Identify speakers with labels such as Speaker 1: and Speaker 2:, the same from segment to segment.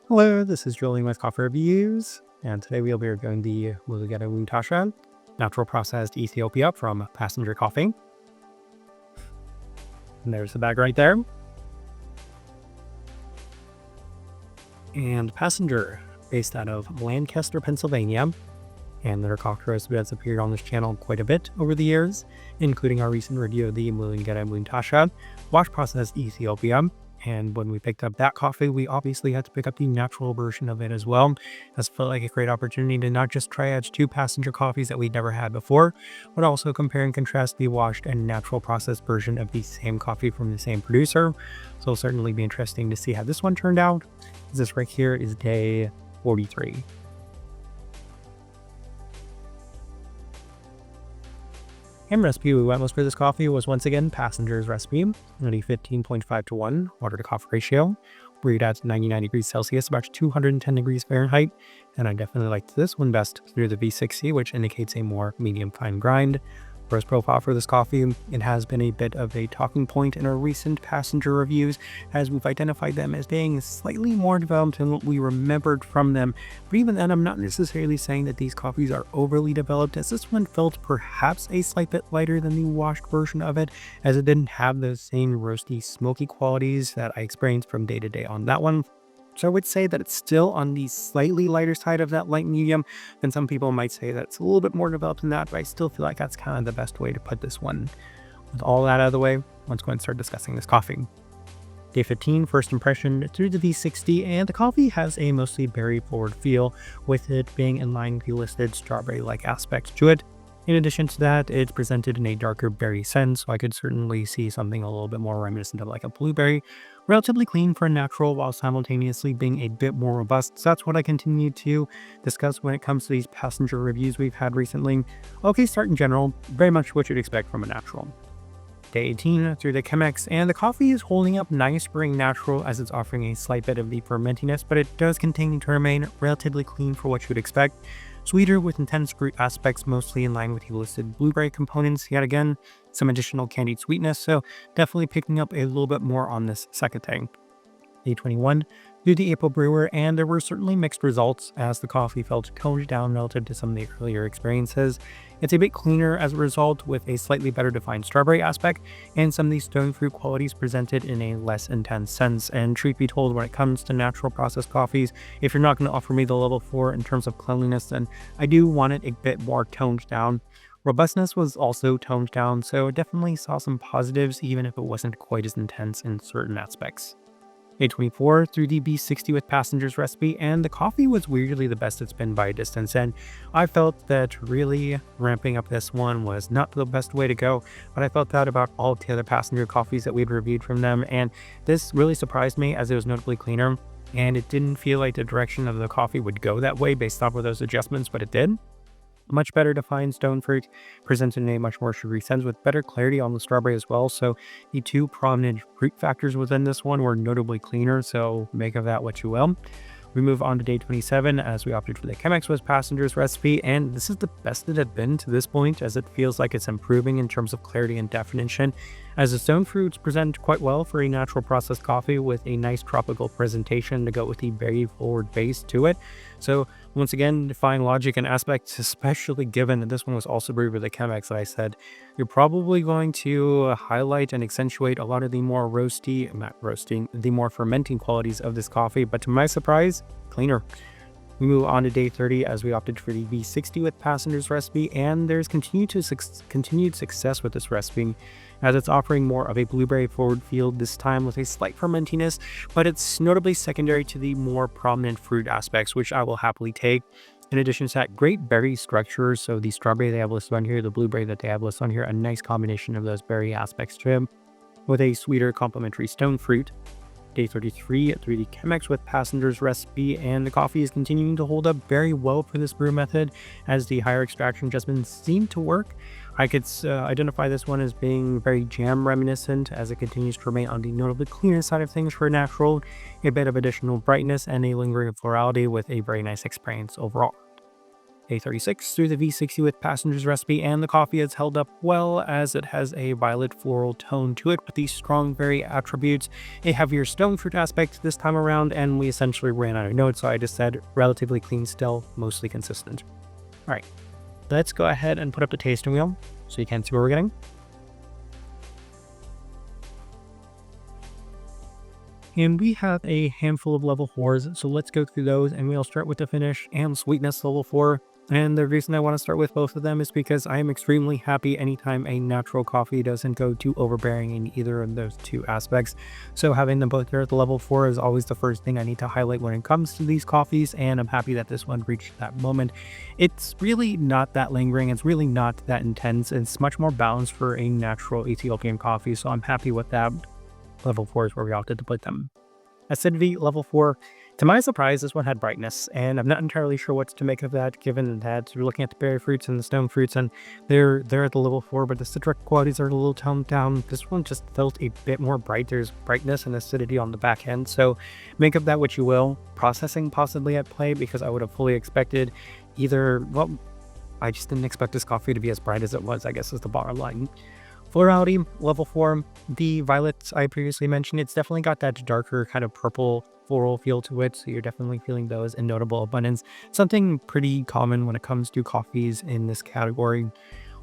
Speaker 1: Hello, this is Julian with Coffee Reviews, and today we'll be reviewing the Mullugeta Muntasha natural processed Ethiopia from Passenger Coffee. And there's the bag right there. And Passenger, based out of Lancaster, Pennsylvania, and their coffee recipe has appeared on this channel quite a bit over the years, including our recent review of the Mullugeta Muntasha wash processed Ethiopia. And when we picked up that coffee, we obviously had to pick up the natural version of it as well. This felt like a great opportunity to not just try out two passenger coffees that we'd never had before, but also compare and contrast the washed and natural processed version of the same coffee from the same producer. So it'll certainly be interesting to see how this one turned out. This right here is day 43. And recipe we went with for this coffee was once again Passenger's recipe at a 15.5 to 1 water to coffee ratio, brewed at 99 degrees Celsius, about 210 degrees Fahrenheit. And I definitely liked this one best through the V60, which indicates a more medium fine grind. Roast profile for this coffee, it has been a bit of a talking point in our recent Passenger reviews, as we've identified them as being slightly more developed than what we remembered from them. But even then, I'm not necessarily saying that these coffees are overly developed, as this one felt perhaps a slight bit lighter than the washed version of it, as it didn't have those same roasty, smoky qualities that I experienced from day to day on that one. So I would say that it's still on the slightly lighter side of that light medium, and some people might say that it's a little bit more developed than that, but I still feel like that's kind of the best way to put this one. With all that out of the way, let's go and start discussing this coffee. Day 15, first impression through the V60, and the coffee has a mostly berry forward feel, with it being in line with the listed strawberry-like aspects to it. In addition to that, it's presented in a darker berry scent, so I could certainly see something a little bit more reminiscent of like a blueberry. Relatively clean for a natural while simultaneously being a bit more robust. So that's what I continue to discuss when it comes to these passenger reviews we've had recently. Okay, start in general, very much what you'd expect from a natural. Day 18 through the Chemex, and the coffee is holding up nice for being natural, as it's offering a slight bit of the fermentiness, but it does continue to remain relatively clean for what you would expect. Sweeter with intense fruit aspects, mostly in line with the listed blueberry components. Yet again, some additional candied sweetness, so definitely picking up a little bit more on this second thing. Day 21 through the April brewer, and there were certainly mixed results, as the coffee felt toned down relative to some of the earlier experiences. It's a bit cleaner as a result, with a slightly better defined strawberry aspect, and some of these stone fruit qualities presented in a less intense sense. And truth be told, when it comes to natural processed coffees, if you're not going to offer me the level 4 in terms of cleanliness, then I do want it a bit more toned down. Robustness was also toned down, so definitely saw some positives, even if it wasn't quite as intense in certain aspects. Day 24 through the B60 with Passenger's recipe, and the coffee was weirdly the best it's been by a distance, and I felt that really ramping up this one was not the best way to go, but I felt that about all the other Passenger coffees that we'd reviewed from them, and this really surprised me as it was notably cleaner, and it didn't feel like the direction of the coffee would go that way based off of those adjustments, but it did. Much better defined stone fruit, presented in a much more sugary sense with better clarity on the strawberry as well. So the two prominent fruit factors within this one were notably cleaner, so make of that what you will. We move on to day 27, as we opted for the Chemex with Passenger's recipe, and this is the best it had been to this point, as it feels like it's improving in terms of clarity and definition, as the stone fruits present quite well for a natural processed coffee, with a nice tropical presentation to go with the berry forward base to it. So once again, defying logic and aspects, especially given that this one was also brewed with the Chemex, that I said, you're probably going to highlight and accentuate a lot of the more the more fermenting qualities of this coffee, but to my surprise, cleaner. We move on to day 30, as we opted for the V60 with Passenger's recipe, and there's continued success with this recipe, as it's offering more of a blueberry forward feel, this time with a slight fermentiness, but it's notably secondary to the more prominent fruit aspects, which I will happily take. In addition to that, great berry structure, so the strawberry they have listed on here, the blueberry that they have listed on here, a nice combination of those berry aspects to them, with a sweeter complementary stone fruit. Day 33 through the Chemex with Passenger's recipe, and the coffee is continuing to hold up very well for this brew method, as the higher extraction adjustments seem to work. I could identify this one as being very jam reminiscent, as it continues to remain on the notably cleaner side of things for natural, a bit of additional brightness and a lingering florality with a very nice experience overall. A36 through the V60 with Passenger's recipe, and the coffee has held up well as it has a violet floral tone to it with these strong berry attributes, a heavier stone fruit aspect this time around, and we essentially ran out of notes, so I just said relatively clean still, mostly consistent. All right, let's go ahead and put up the tasting wheel so you can see what we're getting. And we have a handful of level 4s, so let's go through those, and we'll start with the finish and sweetness level 4. And the reason I want to start with both of them is because I am extremely happy anytime a natural coffee doesn't go too overbearing in either of those two aspects. So having them both there at the level 4 is always the first thing I need to highlight when it comes to these coffees, and I'm happy that this one reached that moment. It's really not that lingering, it's really not that intense, it's much more balanced for a natural Ethiopian coffee, so I'm happy with that. Level 4 is where we opted to put them. Acidity, level 4. To my surprise, this one had brightness, and I'm not entirely sure what to make of that, given that we're looking at the berry fruits and the stone fruits, and they're at the level 4, but the citric qualities are a little toned down. This one just felt a bit more bright. There's brightness and acidity on the back end, so make of that what you will. Processing possibly at play, because I would have fully expected either, well, I just didn't expect this coffee to be as bright as it was, I guess is the bottom line. Florality, level 4, the violets I previously mentioned, it's definitely got that darker kind of purple floral feel to it, so you're definitely feeling those in notable abundance. Something pretty common when it comes to coffees in this category.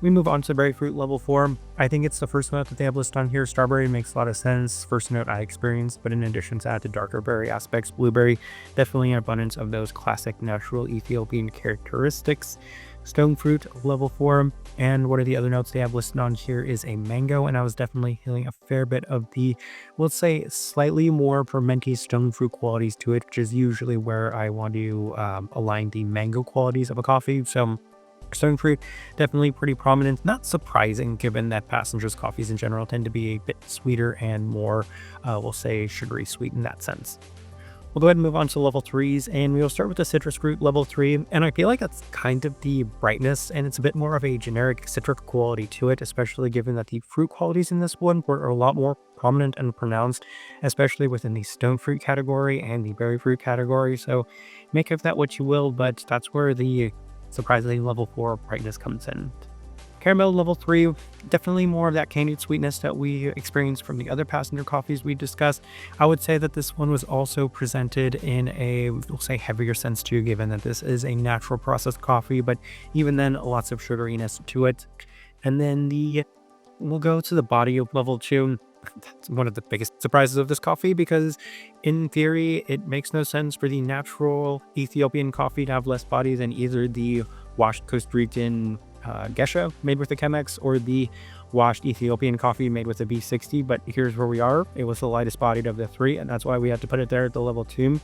Speaker 1: We move on to berry fruit, level 4. I think it's the first note that they have listed on here. Strawberry makes a lot of sense, first note I experienced, but in addition to that, the darker berry aspects, blueberry, definitely an abundance of those classic natural Ethiopian characteristics. Stone fruit, level 4, and one of the other notes they have listed on here is a mango, and I was definitely feeling a fair bit of the, we'll say, slightly more fermenty stone fruit qualities to it, which is usually where I want to align the mango qualities of a coffee. So stone fruit, definitely pretty prominent. Not surprising, given that Passenger's coffees in general tend to be a bit sweeter and more, we'll say, sugary sweet in that sense. We'll go ahead and move on to level 3s, and we'll start with the citrus fruit, level 3, and I feel like that's kind of the brightness, and it's a bit more of a generic citric quality to it, especially given that the fruit qualities in this one were a lot more prominent and pronounced, especially within the stone fruit category and the berry fruit category, so make of that what you will, but that's where the surprisingly level 4 brightness comes in. Caramel, level 3, definitely more of that candied sweetness that we experienced from the other Passenger coffees we discussed. I would say that this one was also presented in a, we'll say, heavier sense too, given that this is a natural processed coffee, but even then, lots of sugariness to it. And then we'll go to the body of level 2. That's one of the biggest surprises of this coffee, because in theory, it makes no sense for the natural Ethiopian coffee to have less body than either the washed Costa Rican Gesha made with the Chemex or the washed Ethiopian coffee made with the V60, but here's where we are. It was the lightest bodied of the three, and that's why we had to put it there at the level 2.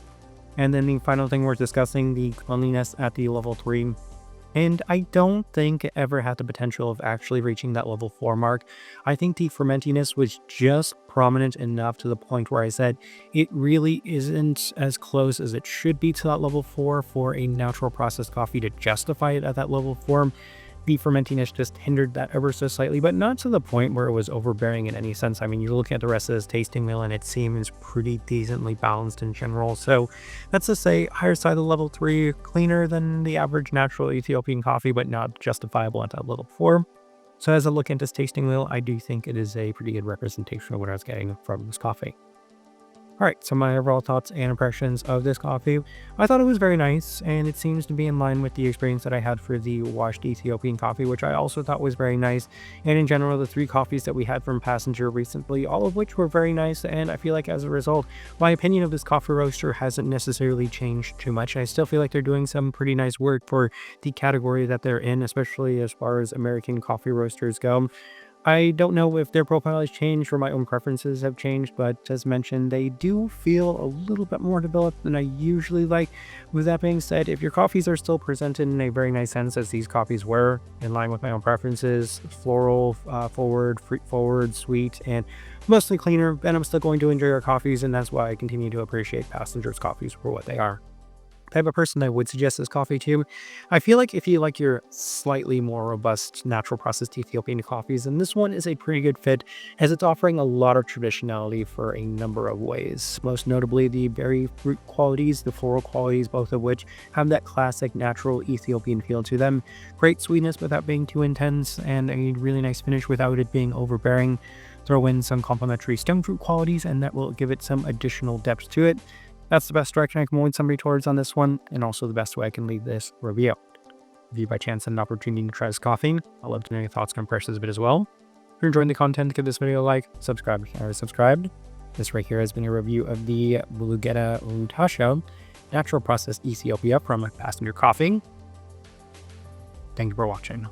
Speaker 1: And then the final thing we're discussing, the cleanliness at the level 3. And I don't think it ever had the potential of actually reaching that level 4 mark. I think the fermentiness was just prominent enough to the point where I said it really isn't as close as it should be to that level 4 for a natural processed coffee to justify it at that level 4. The fermentiness just hindered that ever so slightly, but not to the point where it was overbearing in any sense. I mean, you're looking at the rest of this tasting wheel and it seems pretty decently balanced in general. So that's to say, higher side of the level 3, cleaner than the average natural Ethiopian coffee, but not justifiable at that level 4. So as I look into this tasting wheel, I do think it is a pretty good representation of what I was getting from this coffee. All right, so my overall thoughts and impressions of this coffee. I thought it was very nice, and it seems to be in line with the experience that I had for the washed Ethiopian coffee, which I also thought was very nice. And in general, the 3 coffees that we had from Passenger recently, all of which were very nice, and I feel like as a result, my opinion of this coffee roaster hasn't necessarily changed too much. I still feel like they're doing some pretty nice work for the category that they're in, especially as far as American coffee roasters go. I don't know if their profile has changed or my own preferences have changed, but as mentioned, they do feel a little bit more developed than I usually like. With that being said, if your coffees are still presented in a very nice sense, as these coffees were, in line with my own preferences, floral, forward, fruit forward, sweet, and mostly cleaner, then I'm still going to enjoy your coffees, and that's why I continue to appreciate Passenger's coffees for what they are. type of person I would suggest this coffee to. I feel like if you like your slightly more robust natural processed Ethiopian coffees, then this one is a pretty good fit, as it's offering a lot of traditionality for a number of ways. Most notably the berry fruit qualities, the floral qualities, both of which have that classic natural Ethiopian feel to them. Great sweetness without being too intense, and a really nice finish without it being overbearing. Throw in some complementary stone fruit qualities, and that will give it some additional depth to it. That's the best direction I can point somebody towards on this one, and also the best way I can leave this review. If you by chance had an opportunity to try this coffee, I'd love to know your thoughts and impressions of it as well. If you're enjoying the content, give this video a like, subscribe if you haven't subscribed. This right here has been a review of the Mullugeta Muntasha natural processed Ethiopia from Passenger Coffee. Thank you for watching.